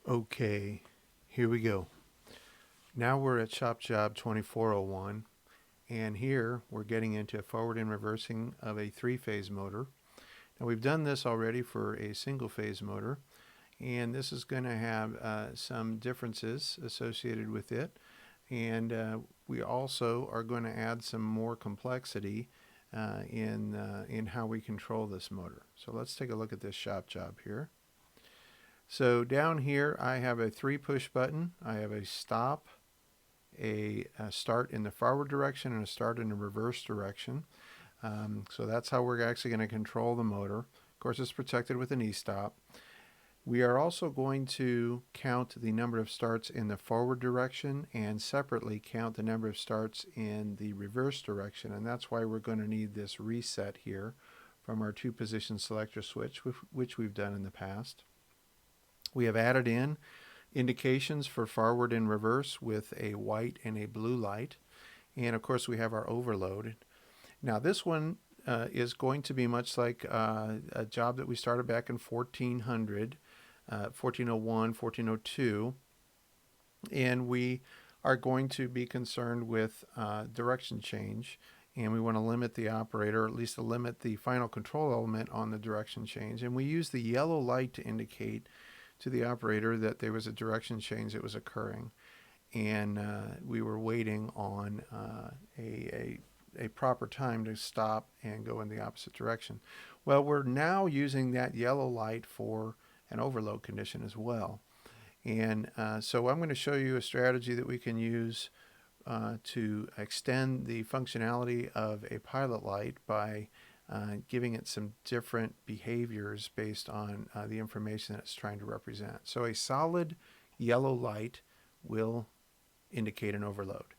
Okay, here we go. Now we're at Shop Job 2401, and here we're getting into forward and reversing of a three-phase motor. Now we've done this already for a single-phase motor, and this is going to have some differences associated with it, and we also are going to add some more complexity in how we control this motor. So let's take a look at this shop job here. So down here I have a 3 push button. I have a stop, a start in the forward direction, and a start in the reverse direction. So that's how we're actually going to control the motor. Of course, it's protected with an e-stop. We are also going to count the number of starts in the forward direction and separately count the number of starts in the reverse direction, and that's why we're going to need this reset here from our 2-position selector switch, which we've done in the past. We have added in indications for forward and reverse with a white and a blue light, and of course we have our overload. Now this one is going to be much like a job that we started back in 1401, 1402, and we are going to be concerned with direction change, and we want to limit the operator, or at least to limit the final control element on the direction change, and we use the yellow light to indicate to the operator that there was a direction change that was occurring, and we were waiting on a proper time to stop and go in the opposite direction. Well, we're now using that yellow light for an overload condition as well, and so I'm going to show you a strategy that we can use to extend the functionality of a pilot light by giving it some different behaviors based on the information that it's trying to represent. So a solid yellow light will indicate an overload.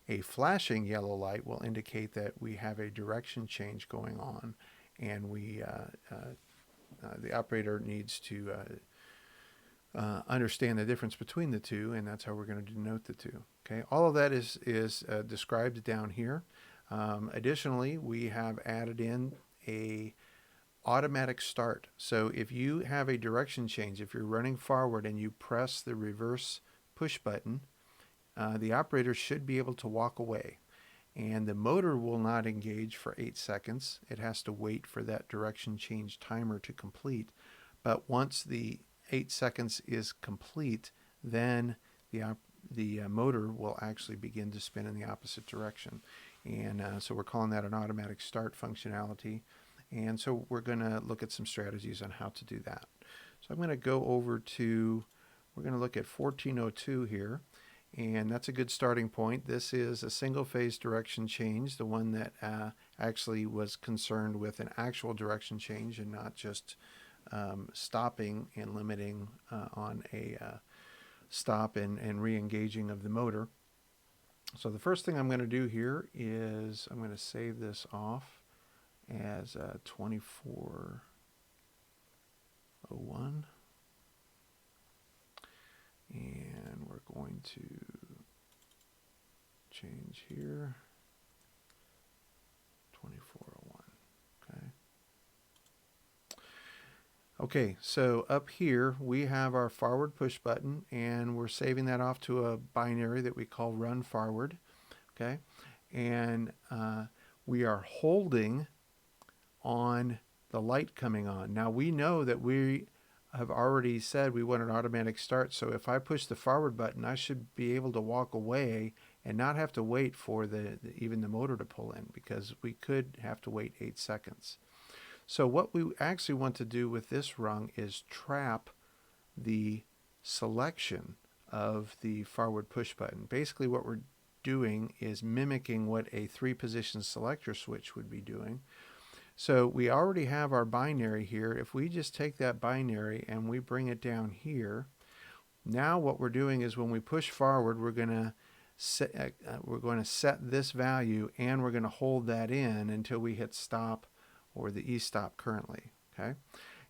A flashing yellow light will indicate that we have a direction change going on, and the operator needs to understand the difference between the two, and that's how we're going to denote the two. Okay, all of that is described down here. Additionally, we have added in a automatic start. So if you have a direction change, if you're running forward and you press the reverse push button, the operator should be able to walk away, and the motor will not engage for 8 seconds. It has to wait for that direction change timer to complete. But once the 8 seconds is complete, then the motor will actually begin to spin in the opposite direction. And so we're calling that an automatic start functionality. And so we're going to look at some strategies on how to do that. So I'm going to go over to, we're going to look at 1402 here. And that's a good starting point. This is a single phase direction change, the one that actually was concerned with an actual direction change and not just stopping and limiting on a stop and re-engaging of the motor. So the first thing I'm going to do here is I'm going to save this off as 2401, and we're going to change here 2401. Okay, so up here we have our forward push button, and we're saving that off to a binary that we call run forward. Okay, and we are holding on the light coming on. Now we know that we have already said we want an automatic start, so if I push the forward button, I should be able to walk away and not have to wait for even the motor to pull in, because we could have to wait 8 seconds. So what we actually want to do with this rung is trap the selection of the forward push button. Basically what we're doing is mimicking what a 3-position selector switch would be doing. So we already have our binary here. If we just take that binary and we bring it down here, now what we're doing is when we push forward, we're going to set this value, and we're going to hold that in until we hit stop or the e-stop currently. Okay,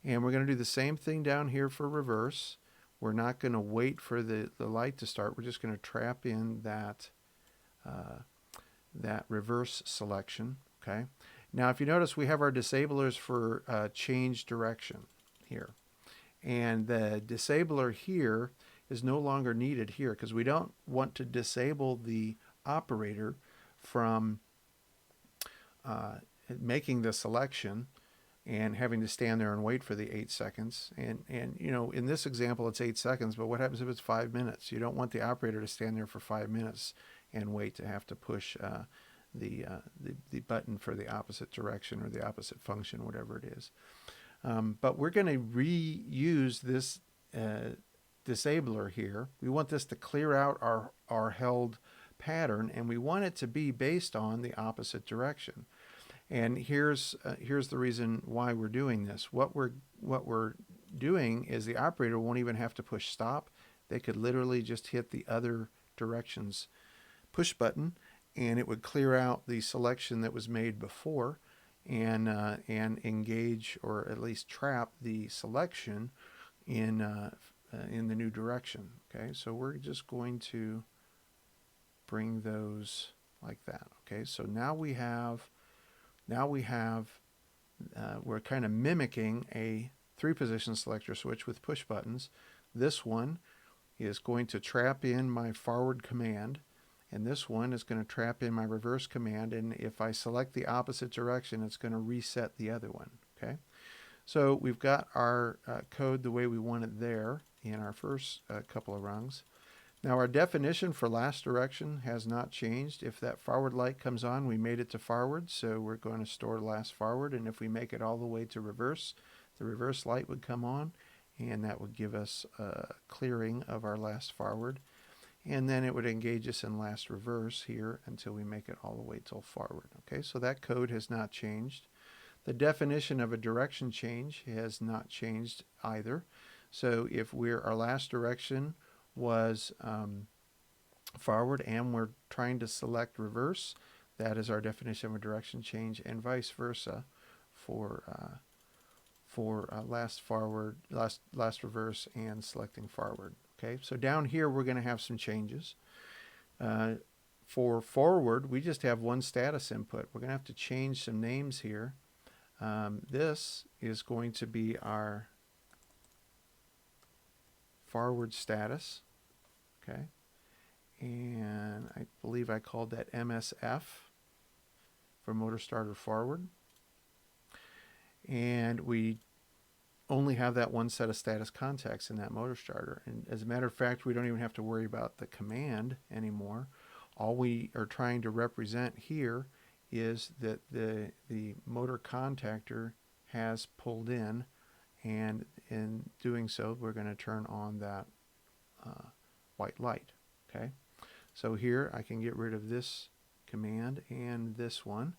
and we're going to do the same thing down here for reverse. We're not going to wait for the light to start. We're just going to trap in that reverse selection. Okay, now if you notice, we have our disablers for change direction here, and the disabler here is no longer needed here because we don't want to disable the operator from making the selection and having to stand there and wait for the 8 seconds. And you know, in this example, it's 8 seconds, but what happens if it's 5 minutes? You don't want the operator to stand there for 5 minutes and wait to have to push the button for the opposite direction or the opposite function, whatever it is. But we're going to reuse this disabler here. We want this to clear out our held pattern, and we want it to be based on the opposite direction. And here's the reason why we're doing this. What we're doing is the operator won't even have to push stop. They could literally just hit the other direction's push button, and it would clear out the selection that was made before, and engage, or at least trap, the selection in the new direction. Okay, so we're just going to bring those like that. Okay, so now we have we're kind of mimicking a 3-position selector switch with push buttons. This one is going to trap in my forward command, and this one is going to trap in my reverse command, and if I select the opposite direction, it's going to reset the other one. Okay, so we've got our code the way we want it there in our first couple of rungs. Now our definition for last direction has not changed. If that forward light comes on, we made it to forward, so we're going to store last forward, and if we make it all the way to reverse, the reverse light would come on, and that would give us a clearing of our last forward, and then it would engage us in last reverse here until we make it all the way till forward. Okay, so that code has not changed. The definition of a direction change has not changed either. So if our last direction was forward and we're trying to select reverse, that is our definition of a direction change, and vice versa for last forward, last reverse, and selecting forward. Okay, so down here we're going to have some changes. For forward, we just have one status input. We're going to have to change some names here. This is going to be our forward status. Okay, and I believe I called that MSF for motor starter forward, and we only have that one set of status contacts in that motor starter, and as a matter of fact, we don't even have to worry about the command anymore. All we are trying to represent here is that the motor contactor has pulled in, and in doing so we're going to turn on that white light. Okay, so here I can get rid of this command and this one.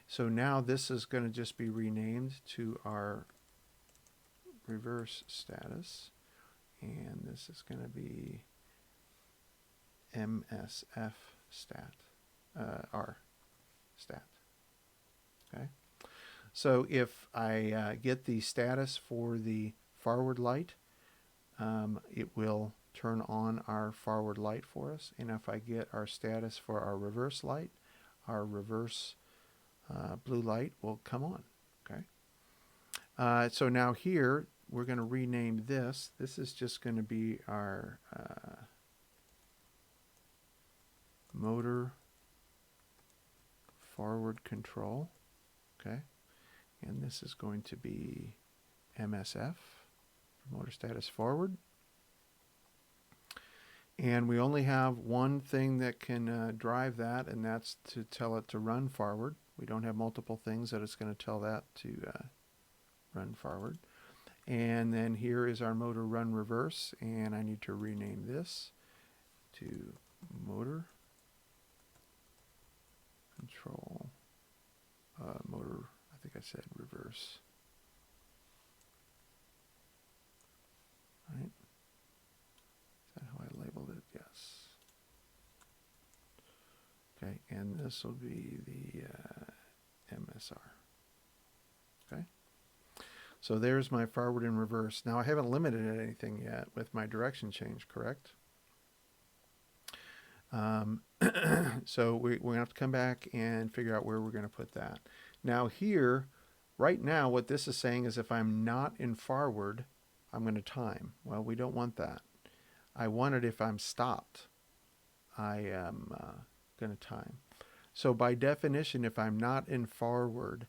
So now this is going to just be renamed to our reverse status, and this is going to be MSF stat, R stat. Okay, so if I get the status for the forward light, it will turn on our forward light for us, and if I get our status for our reverse light, our reverse blue light will come on. Okay, so now here we're going to rename this. This is just going to be our motor forward control. Okay, and this is going to be MSF, motor status forward. And we only have one thing that can drive that, and that's to tell it to run forward. We don't have multiple things that it's going to tell that to run forward. And then here is our motor run reverse, and I need to rename this to motor control motor, I think I said reverse. Right? Is that how I labeled it? Yes. Okay, and this will be the MSR. Okay. So there's my forward and reverse. Now I haven't limited anything yet with my direction change, correct? So we're going to have to come back and figure out where we're going to put that. Now here, right now, what this is saying is if I'm not in forward, I'm going to time. Well, we don't want that. I want it if I'm stopped. I am going to time. So by definition, if I'm not in forward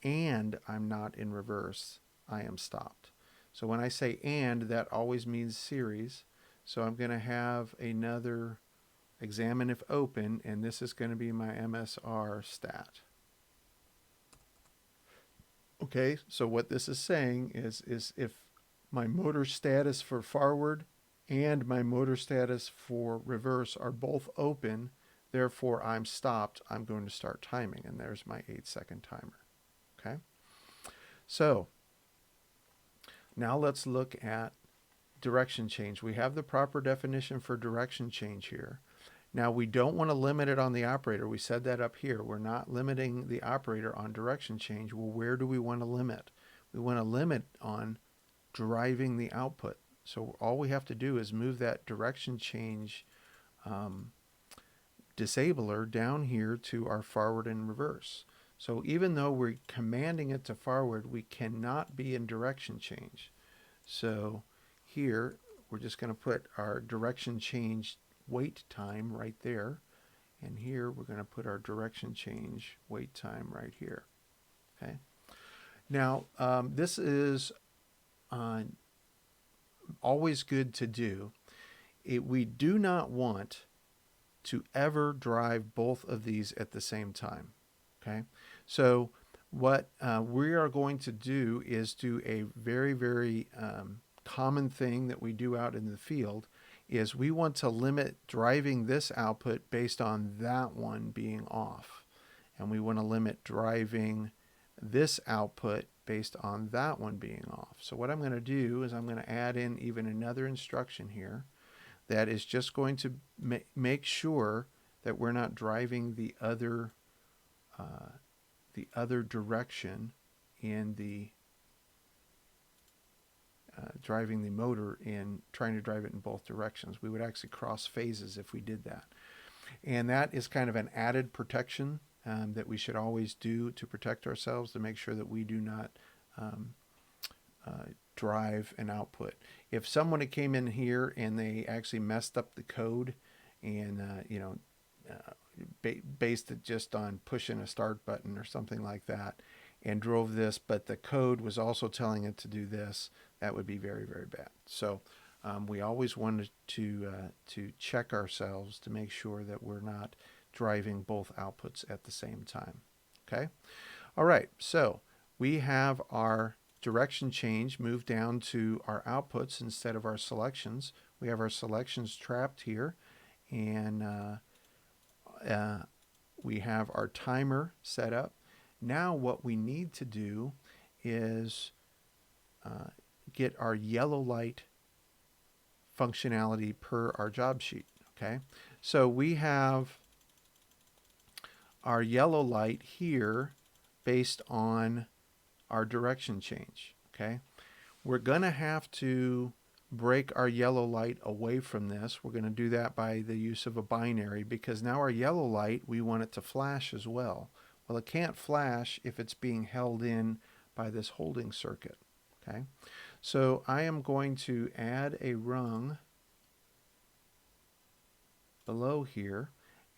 and I'm not in reverse, I am stopped. So when I say and, that always means series. So I'm going to have another examine if open, and this is going to be my MSR stat. Okay, so what this is saying is if my motor status for forward and my motor status for reverse are both open, therefore I'm stopped, I'm going to start timing, and there's my 8-second timer. Okay, so now let's look at direction change. We have the proper definition for direction change here. Now we don't want to limit it on the operator. We said that up here. We're not limiting the operator on direction change. Well, where do we want to limit? We want to limit on driving the output. So all we have to do is move that direction change disabler down here to our forward and reverse. So even though we're commanding it to forward, we cannot be in direction change. So here we're just going to put our direction change wait time right there, and here we're going to put our direction change wait time right here. Okay. Now this is always good to do. We do not want to ever drive both of these at the same time. Okay, so what we are going to do is do a very, very common thing that we do out in the field is we want to limit driving this output based on that one being off. And we want to limit driving this output based on that one being off. So what I'm going to do is I'm going to add in even another instruction here that is just going to make sure that we're not driving the other direction in the driving the motor in trying to drive it in both directions. We would actually cross phases if we did that. And that is kind of an added protection that we should always do to protect ourselves, to make sure that we do not drive an output. If someone came in here and they actually messed up the code and based it just on pushing a start button or something like that and drove this, but the code was also telling it to do this, that would be very, very bad. So we always wanted to check ourselves to make sure that we're not driving both outputs at the same time. Okay. All right. So we have our direction change moved down to our outputs instead of our selections. We have our selections trapped here, and we have our timer set up. Now what we need to do is get our yellow light functionality per our job sheet. Okay, so we have our yellow light here based on our direction change. Okay, we're going to have to break our yellow light away from this. We're going to do that by the use of a binary, because now our yellow light, we want it to flash as well. Well, it can't flash if it's being held in by this holding circuit. Okay, so I am going to add a rung below here,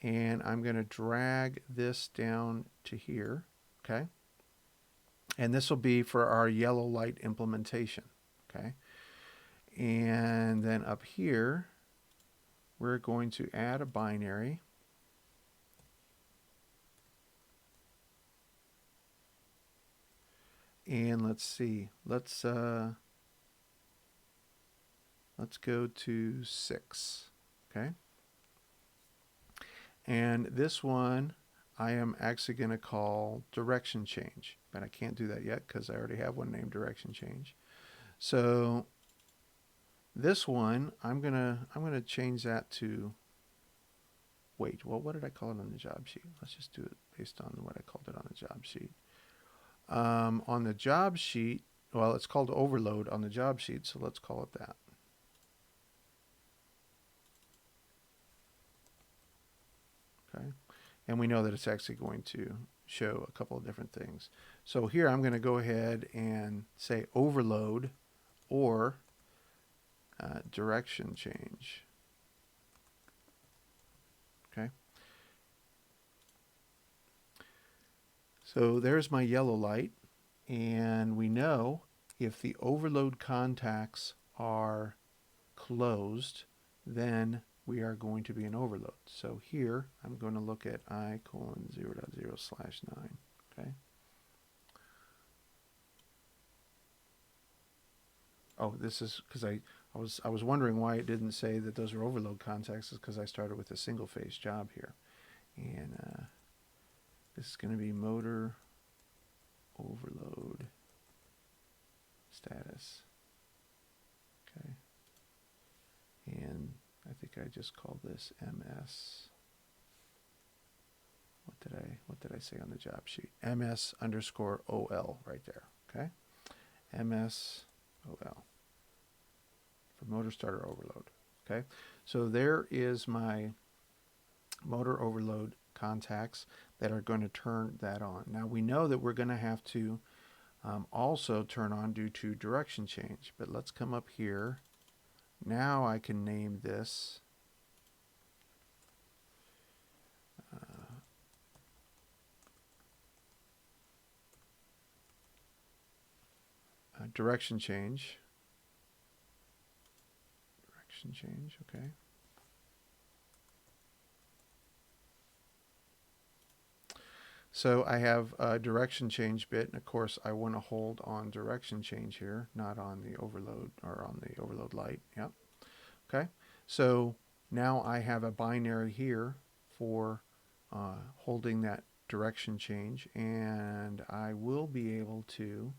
and I'm going to drag this down to here. Okay, and this will be for our yellow light implementation. Okay, and then up here we're going to add a binary. And let's see, let's go to 6. Okay, and this one I am actually going to call direction change, but I can't do that yet because I already have one named direction change. So this one I'm gonna change that to wait. Well, what did I call it on the job sheet? Let's just do it based on what I called it on the job sheet. On the job sheet, well, it's called overload on the job sheet, so let's call it that. Okay, and we know that it's actually going to show a couple of different things. So here I'm going to go ahead and say overload, or direction change. Okay. So there's my yellow light, and we know if the overload contacts are closed, then we are going to be in overload. So here I'm going to look at I:0.0/9. Okay. Oh, this is because I was wondering why it didn't say that those are overload contacts. Is because I started with a single phase job here, and this is going to be motor overload status. Okay, and I think I just called this MS. What did I say on the job sheet? MS_OL right there. Okay, MS_OL for motor starter overload. Okay, so there is my motor overload contacts that are going to turn that on. Now we know that we're going to have to also turn on due to direction change, but let's come up here. Now I can name this direction change. Direction change, okay. So I have a direction change bit, and of course I want to hold on direction change here, not on the overload or on the overload light. Yep. Okay. So now I have a binary here for holding that direction change, and I will be able to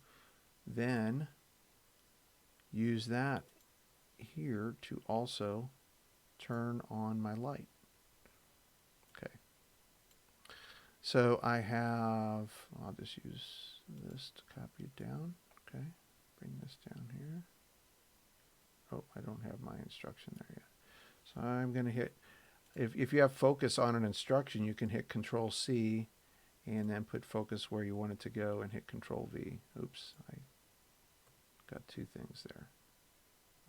then use that here to also turn on my light. Okay. So I have, I'll just use this to copy it down. Okay. Bring this down here. Oh, I don't have my instruction there yet. So I'm going to hit, if you have focus on an instruction, you can hit Control C and then put focus where you want it to go and hit Control V. Oops, I got two things there.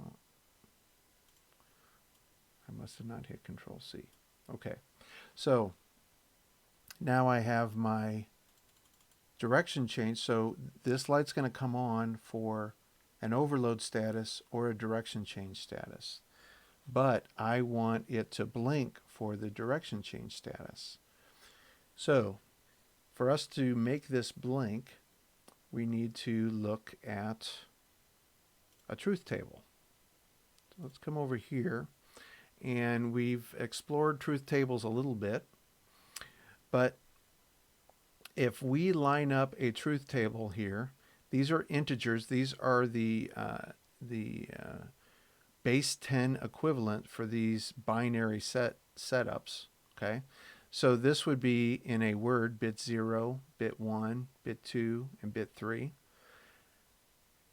Oh, I must have not hit Control C. Okay, so now I have my direction change. So this light's going to come on for an overload status or a direction change status. But I want it to blink for the direction change status. So for us to make this blink, we need to look at a truth table. So let's come over here, and we've explored truth tables a little bit, but if we line up a truth table here, these are integers. These are the base 10 equivalent for these binary setups. Okay, so this would be in a word bit 0, bit 1, bit 2, and bit 3.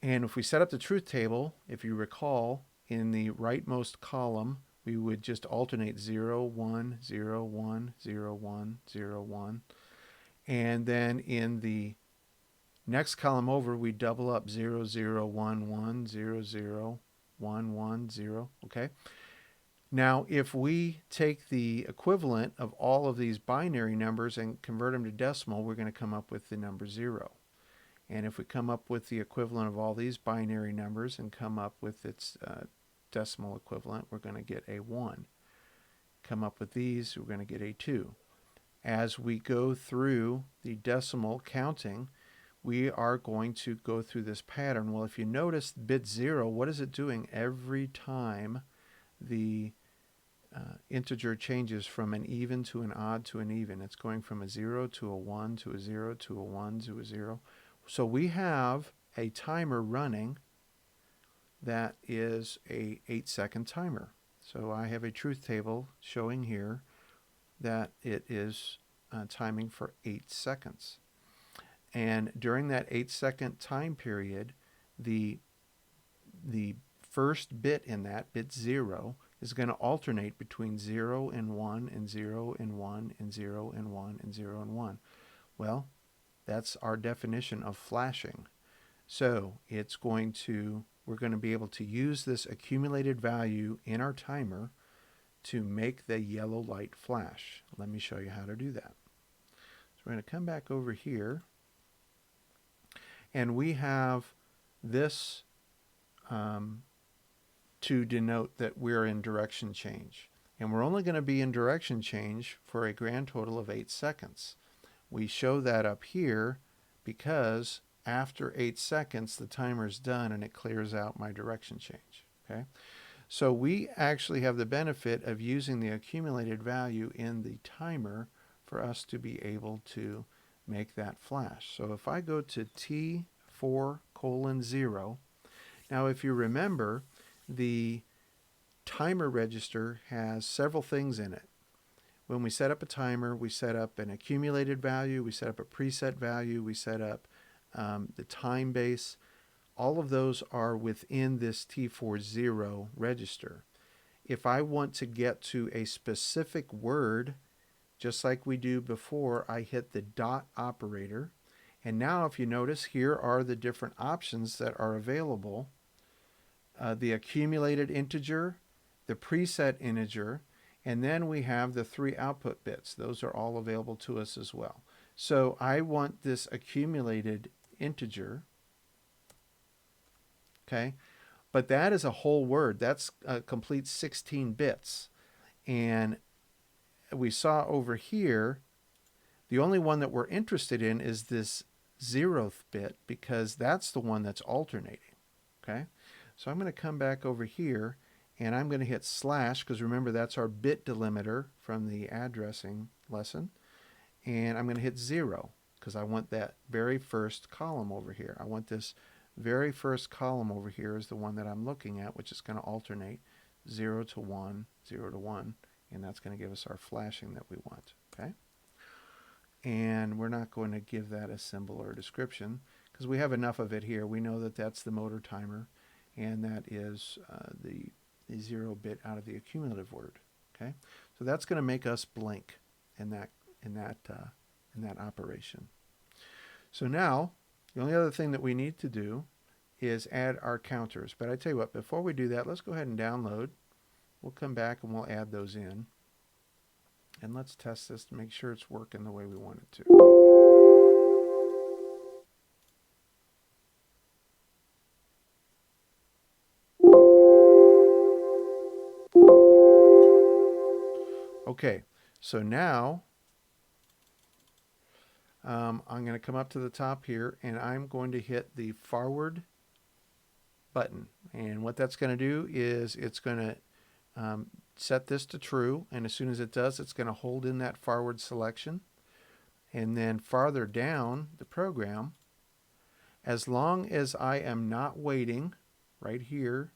And if we set up the truth table, if you recall, in the rightmost column, we would just alternate 0, 1, 0, 1, 0, 1, 0, 1. And then in the next column over, we double up 0, 0, 1, 1, 0, 0, 1, 1, 0. Okay. Now, if we take the equivalent of all of these binary numbers and convert them to decimal, we're going to come up with the number 0. And if we come up with the equivalent of all these binary numbers and come up with its decimal equivalent, we're going to get a 1. Come up with these, we're going to get a 2. As we go through the decimal counting, we are going to go through this pattern. Well, if you notice bit 0, what is it doing every time the integer changes from an even to an odd to an even? It's going from a 0 to a 1 to a 0 to a 1 to a 0. So we have a timer running that is a 8-second timer. So I have a truth table showing here that it is timing for 8 seconds. And during that 8-second time period, the first bit in that, bit 0, is going to alternate between 0 and 1 and 0 and 1 and 0 and 1 and 0 and 1. Well, that's our definition of flashing. So it's going to, we're going to be able to use this accumulated value in our timer to make the yellow light flash. Let me show you how to do that. So we're going to come back over here, and we have this to denote that we're in direction change. And we're only going to be in direction change for a grand total of 8 seconds. We show that up here because after 8 seconds the timer's done and it clears out my direction change. Okay? So we actually have the benefit of using the accumulated value in the timer for us to be able to make that flash. So if I go to T4:0, now if you remember, the timer register has several things in it. When we set up a timer, we set up an accumulated value, we set up a preset value, we set up the time base. All of those are within this T40 register. If I want to get to a specific word, just like we do before, I hit the dot operator. And now if you notice, here are the different options that are available. The accumulated integer, the preset integer, and then we have the 3 output bits. Those are all available to us as well. So I want this accumulated integer, okay? But that is a whole word. That's a complete 16 bits. And we saw over here, the only one that we're interested in is this 0th bit because that's the one that's alternating, okay? So I'm going to come back over here and I'm going to hit slash, because remember that's our bit delimiter from the addressing lesson. And I'm going to hit 0 because I want that very first column over here. I want this very first column over here is the one that I'm looking at, which is going to alternate 0 to 1, 0 to 1, and that's going to give us our flashing that we want, okay? And we're not going to give that a symbol or a description because we have enough of it here. We know that that's the motor timer, and that is the 0 bit out of the accumulative word. Okay, so that's going to make us blink in that operation. So now the only other thing that we need to do is add our counters. But I tell you what, before we do that, let's go ahead and download. We'll come back and we'll add those in. And let's test this to make sure it's working the way we want it to. Okay, so now I'm going to come up to the top here and I'm going to hit the forward button. And what that's going to do is it's going to set this to true, and as soon as it does, it's going to hold in that forward selection. And then farther down the program, as long as I am not waiting right here,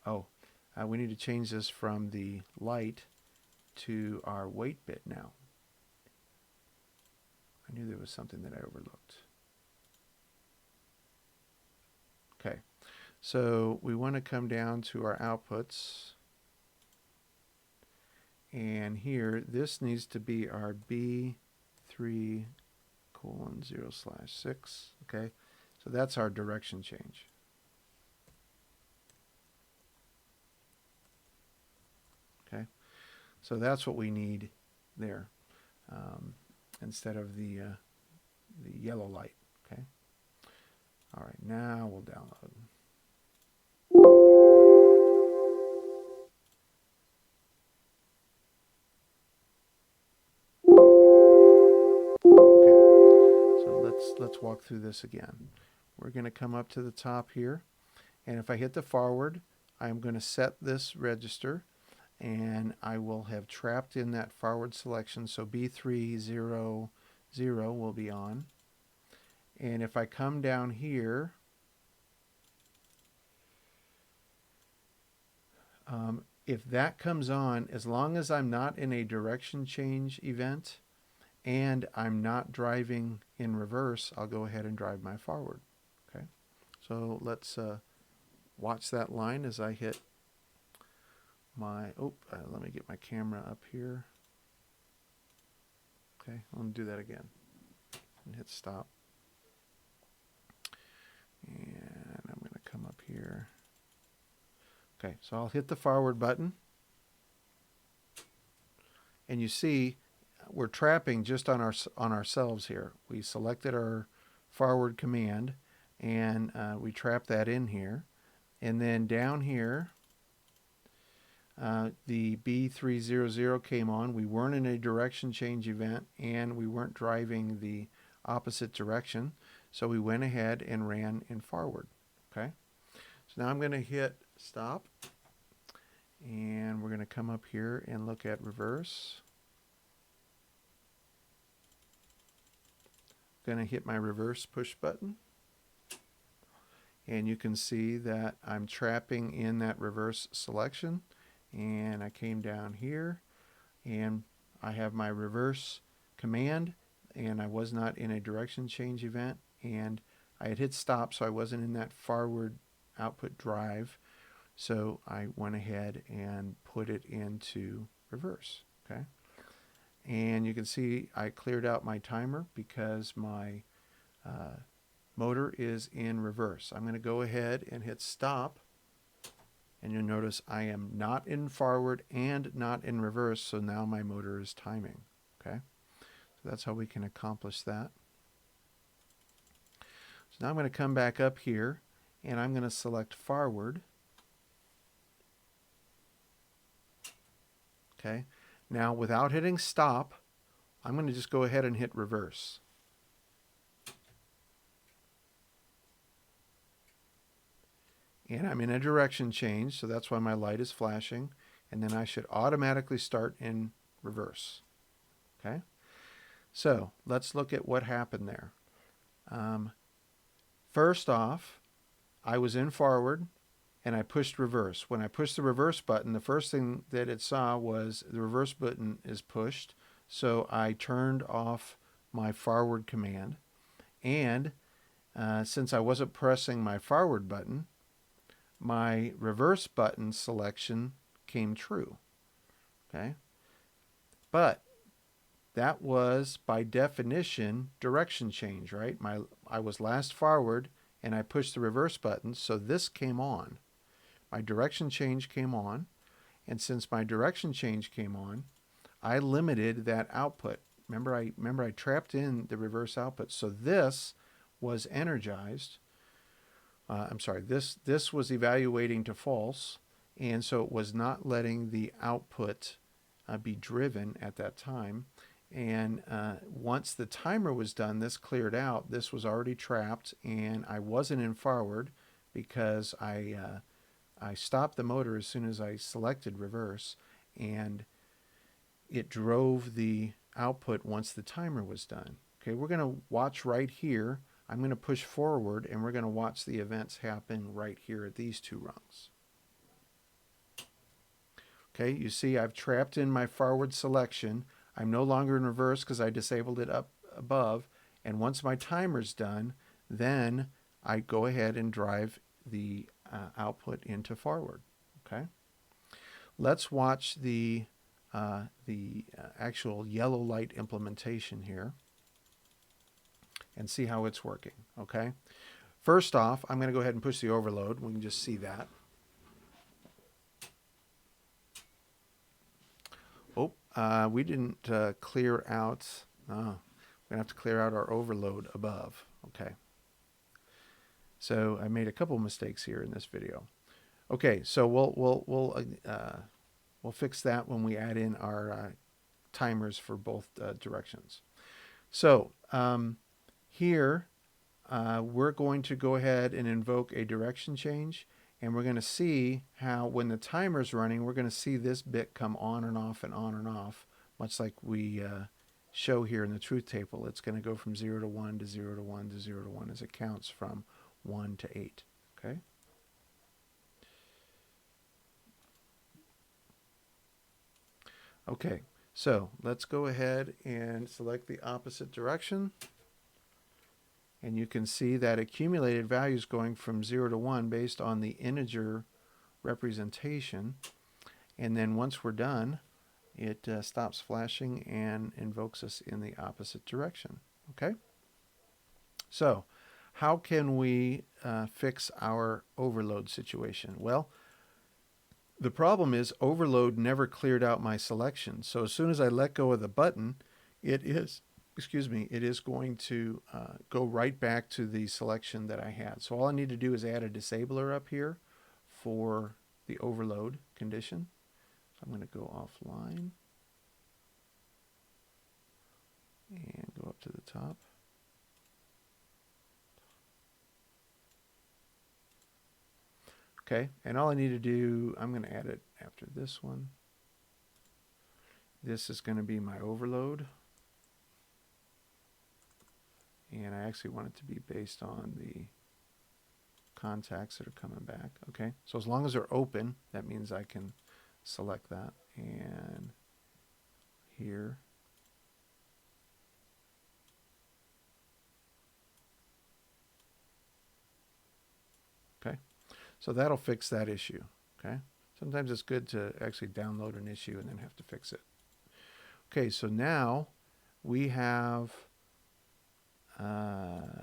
we need to change this from the light to our wait bit now. I knew there was something that I overlooked. Okay, so we want to come down to our outputs. And here, this needs to be our B3:0/6. Okay, so that's our direction change. Okay, so that's what we need there instead of the yellow light. Okay, all right, now we'll download. Let's walk through this again. We're going to come up to the top here, and if I hit the forward, I'm going to set this register, and I will have trapped in that forward selection, so B3:0:0 will be on. And if I come down here, if that comes on, as long as I'm not in a direction change event, and I'm not driving in reverse, I'll go ahead and drive my forward. Okay, so let's watch that line as I hit my, let me get my camera up here. Okay, I'm going to do that again and hit stop. And I'm going to come up here. Okay, so I'll hit the forward button, and you see we're trapping just on ourselves here. We selected our forward command, and we trap that in here. And then down here, the B300 came on. We weren't in a direction change event, and we weren't driving the opposite direction. So we went ahead and ran in forward. Okay. So now I'm going to hit stop, and we're going to come up here and look at reverse. Going to hit my reverse push button, and you can see that I'm trapping in that reverse selection, and I came down here and I have my reverse command, and I was not in a direction change event, and I had hit stop, so I wasn't in that forward output drive, so I went ahead and put it into reverse. Okay. And you can see I cleared out my timer because my motor is in reverse. I'm going to go ahead and hit stop, and you'll notice I am not in forward and not in reverse, so now my motor is timing. Okay, so that's how we can accomplish that. So now I'm going to come back up here, and I'm going to select forward. Okay, now without hitting stop, I'm going to just go ahead and hit reverse. And I'm in a direction change, so that's why my light is flashing. And then I should automatically start in reverse. Okay? So let's look at what happened there. First off, I was in forward, and I pushed reverse. When I pushed the reverse button, the first thing that it saw was the reverse button is pushed. So I turned off my forward command. And since I wasn't pressing my forward button, my reverse button selection came true. Okay? But that was, by definition, direction change, right? I was last forward, and I pushed the reverse button, so this came on. My direction change came on, and since my direction change came on, I limited that output. Remember I trapped in the reverse output, so this was energized. This was evaluating to false, and so it was not letting the output be driven at that time. And once the timer was done, this cleared out. This was already trapped, and I wasn't in forward because I stopped the motor as soon as I selected reverse, and it drove the output once the timer was done. Okay, we're going to watch right here. I'm going to push forward, and we're going to watch the events happen right here at these two rungs. Okay, you see I've trapped in my forward selection. I'm no longer in reverse because I disabled it up above. And once my timer's done, then I go ahead and drive the output into forward. Okay, let's watch the actual yellow light implementation here and see how it's working. Okay, first off, I'm going to go ahead and push the overload. We can just see that. Oh, we didn't clear out. We're going to have to clear out our overload above. Okay, so I made a couple mistakes here in this video. Okay, so we'll fix that when we add in our timers for both directions. So here we're going to go ahead and invoke a direction change, and we're going to see how when the timer's running, we're going to see this bit come on and off and on and off, much like we show here in the truth table. It's going to go from 0 to 1 to 0 to 1 to 0 to 1 as it counts from 1 to 8. Okay. Okay, so let's go ahead and select the opposite direction. And you can see that accumulated values going from 0 to 1 based on the integer representation. And then once we're done, it stops flashing and invokes us in the opposite direction. Okay? So how can we fix our overload situation? Well, The problem is overload never cleared out my selection. So as soon as I let go of the button, it is, it is going to go right back to the selection that I had. So all I need to do is add a disabler up here for the overload condition. So I'm going to go offline and go up to the top. Okay, and all I need to do, I'm going to add it after this one. This is going to be my overload. And I actually want it to be based on the contacts that are coming back. Okay, so as long as they're open, that means I can select that. And here. Okay, so that'll fix that issue. Okay, sometimes it's good to actually download an issue and then have to fix it. Okay, so now we have,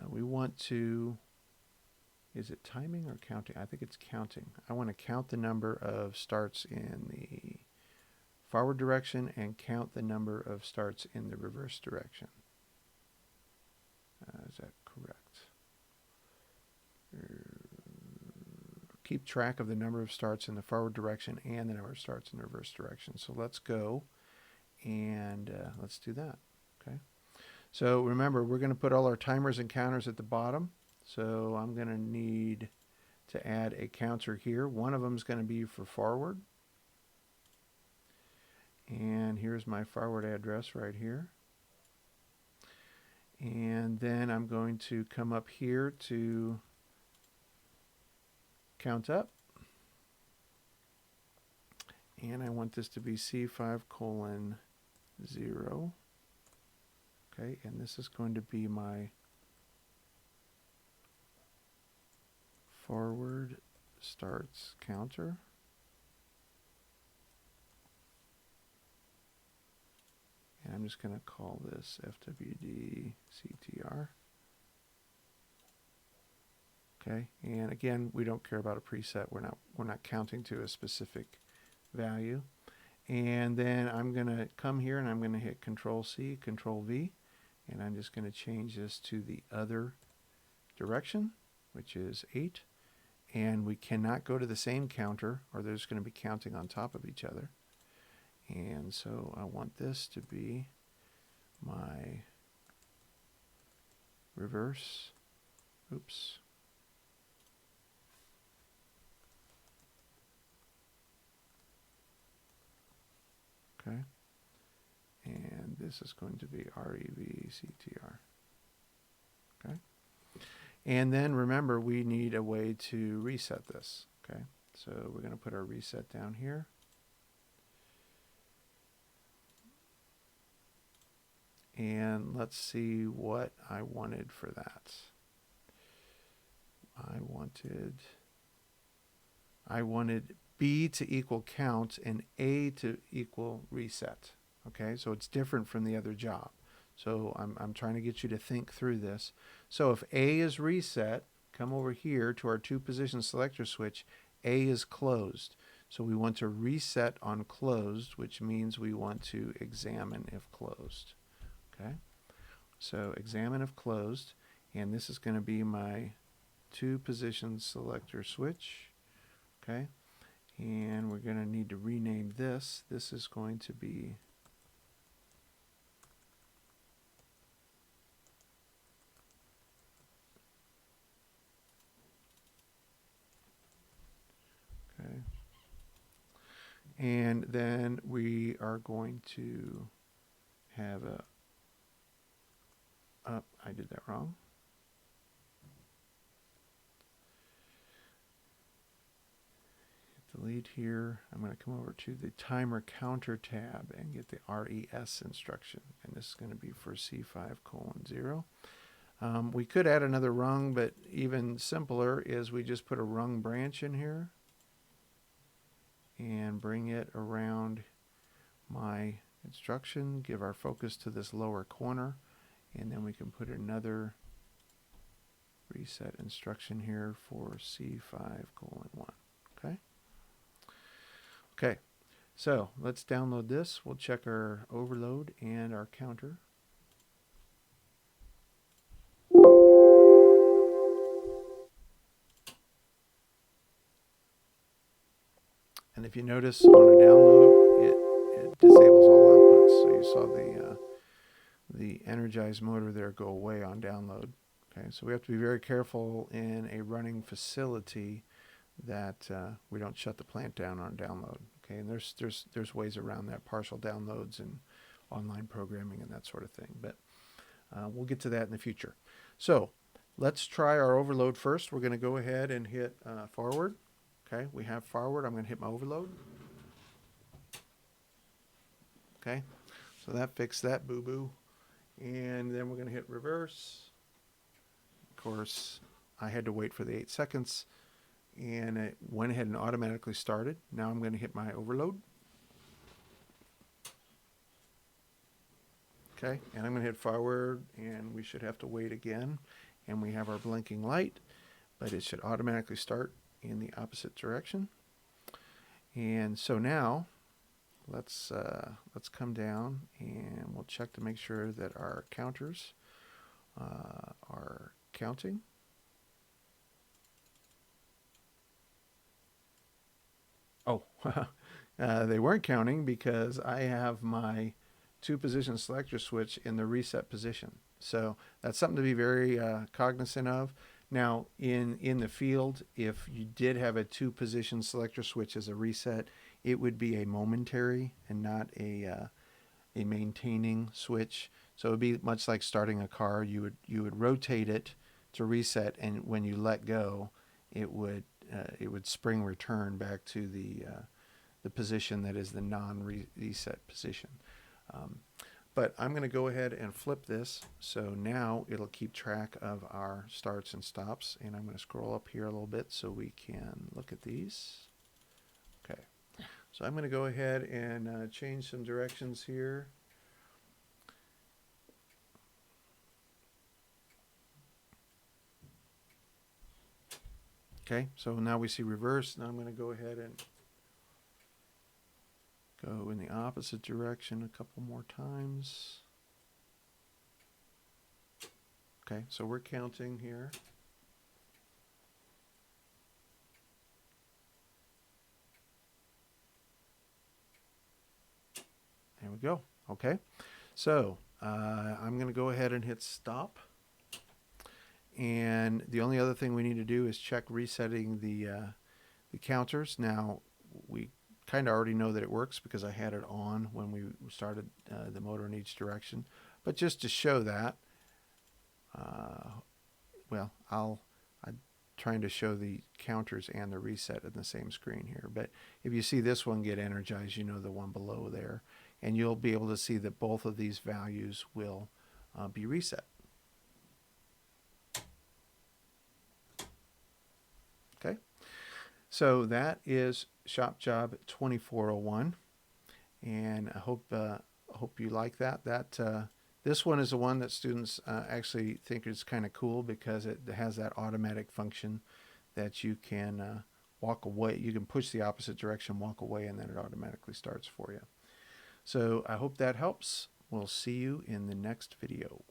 we want to, is it timing or counting? I think it's counting. I want to count the number of starts in the forward direction and count the number of starts in the reverse direction. Is that correct? Keep track of the number of starts in the forward direction and the number of starts in the reverse direction. So let's go and let's do that. Okay. So remember, we're going to put all our timers and counters at the bottom. So I'm going to need to add a counter here. One of them is going to be for forward. And here's my forward address right here. And then I'm going to come up here to count up. And I want this to be C5:0. Okay, and this is going to be my forward starts counter. And I'm just going to call this FWD CTR. Okay, and again, we don't care about a preset. We're not counting to a specific value. And then I'm going to come here and I'm going to hit Control C, Control V, and I'm just going to change this to the other direction, which is 8. And we cannot go to the same counter, or there's going to be counting on top of each other. And so I want this to be my reverse. Oops. Okay. And this is going to be REVCTR. Okay. And then remember, we need a way to reset this. Okay. So we're going to put our reset down here. And let's see what I wanted for that. I wanted B to equal count and A to equal reset. Okay, so it's different from the other job. So I'm trying to get you to think through this. So if A is reset, come over here to our 2-position selector switch. A is closed. So we want to reset on closed, which means we want to examine if closed. Okay, so examine if closed, and this is going to be my 2-position selector switch. Okay, and we're going to need to rename this. This is going to be okay, and then we are going to have a I did that wrong. Delete here. I'm going to come over to the timer counter tab and get the RES instruction. And this is going to be for C5:0. We could add another rung, but even simpler is we just put a rung branch in here and bring it around my instruction. Give our focus to this lower corner. And then we can put another reset instruction here for C5:1. Okay. Okay, so let's download this. We'll check our overload and our counter. And if you notice on a download, it disables all outputs. So you saw the energized motor there go away on download. Okay, so we have to be very careful in a running facility that we don't shut the plant down on download. Okay, and there's ways around that, partial downloads and online programming and that sort of thing. But we'll get to that in the future. So let's try our overload first. We're going to go ahead and hit forward. Okay, we have forward. I'm going to hit my overload. Okay, so that fixed that boo-boo. And then we're going to hit reverse. Of course, I had to wait for the 8 seconds, and it went ahead and automatically started. Now I'm going to hit my overload. Okay, and I'm going to hit forward, and we should have to wait again. And we have our blinking light, but it should automatically start in the opposite direction. And so now let's come down and we'll check to make sure that our counters are counting. Oh, they weren't counting because I have my 2-position selector switch in the reset position. So that's something to be very cognizant of. Now, in the field, if you did have a 2-position selector switch as a reset, it would be a momentary and not a maintaining switch. So it would be much like starting a car. You would rotate it to reset, and when you let go, it would spring return back to the position that is the non-reset position. But I'm going to go ahead and flip this, so now it'll keep track of our starts and stops, and I'm going to scroll up here a little bit so we can look at these. Okay, so I'm going to go ahead and change some directions here. Okay, so now we see reverse. Now I'm going to go ahead and go in the opposite direction a couple more times. Okay, so we're counting here. There we go. Okay, so I'm going to go ahead and hit stop. And the only other thing we need to do is check resetting the counters. Now, we kind of already know that it works because I had it on when we started the motor in each direction. But just to show that, well, I'm trying to show the counters and the reset in the same screen here. But if you see this one get energized, you know the one below there. And you'll be able to see that both of these values will be reset. Okay, so that is Shop Job 2401, and I hope you like that. This one is the one that students actually think is kind of cool because it has that automatic function that you can walk away. You can push the opposite direction, walk away, and then it automatically starts for you. So I hope that helps. We'll see you in the next video.